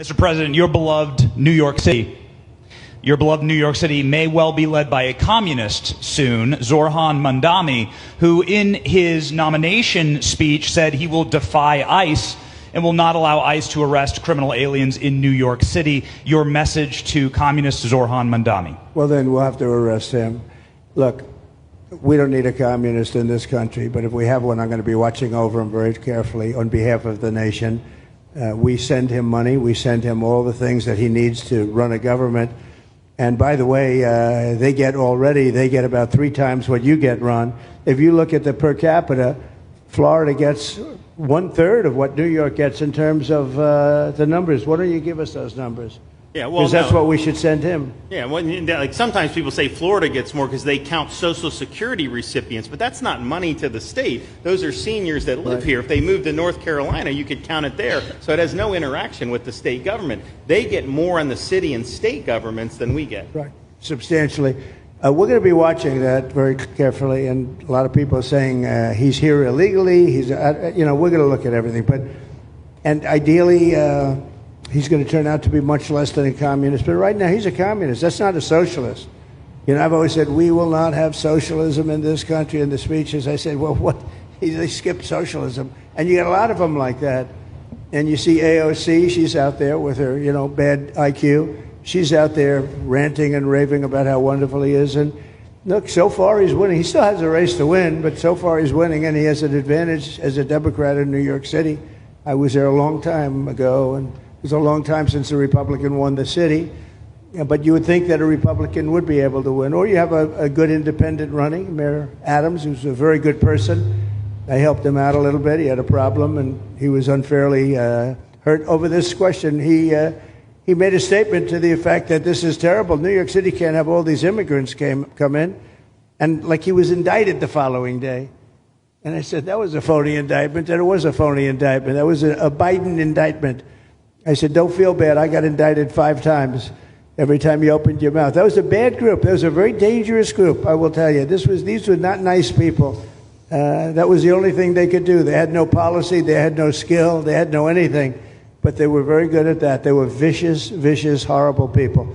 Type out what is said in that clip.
Mr. President, your beloved New York City may well be led by a communist soon, Zorhan Mamdani, who in his nomination speech said he will defy ICE and will not allow ICE to arrest criminal aliens in New York City. Your message to communist Zorhan Mamdani? Well, then we'll have to arrest him. Look, we don't need a communist in this country, but if we have one, I'm going to be watching over him very carefully on behalf of the nation. We send him money. We send him all the things that he needs to run a government. And by the way, they get about 3 times what you get, Ron. If you look at the per capita, Florida gets 1/3 of what New York gets in terms of the numbers. Why don't you give us those numbers? Yeah, well, because that's what we should send him. Yeah, well, like sometimes people say Florida gets more because they count Social Security recipients, but that's not money to the state. Those are seniors that live here. If they moved to North Carolina, you could count it there. So it has no interaction with the state government. They get more on the city and state governments than we get. Right, substantially. We're going to be watching that very carefully, and a lot of people are saying he's here illegally. We're going to look at everything, and ideally. He's going to turn out to be much less than a communist. But right now, he's a communist. That's not a socialist. I've always said, we will not have socialism in this country. In the speeches, I said, well, what? They skipped socialism. And you get a lot of them like that. And you see AOC, she's out there with her, bad IQ. She's out there ranting and raving about how wonderful he is. And look, so far he's winning. He still has a race to win, but so far he's winning, and he has an advantage as a Democrat in New York City. I was there a long time ago, and it was a long time since a Republican won the city, but you would think that a Republican would be able to win. Or you have a good independent running, Mayor Adams, who's a very good person. I helped him out a little bit. He had a problem, and he was unfairly hurt over this question. He made a statement to the effect that this is terrible. New York City can't have all these immigrants come in. And like he was indicted the following day. And I said, that was a phony indictment, and it was a phony indictment. That was a Biden indictment. I said, don't feel bad. I got indicted 5 times every time you opened your mouth. That was a bad group. That was a very dangerous group, I will tell you. These were not nice people. That was the only thing they could do. They had no policy. They had no skill. They had no anything. But they were very good at that. They were vicious, horrible people.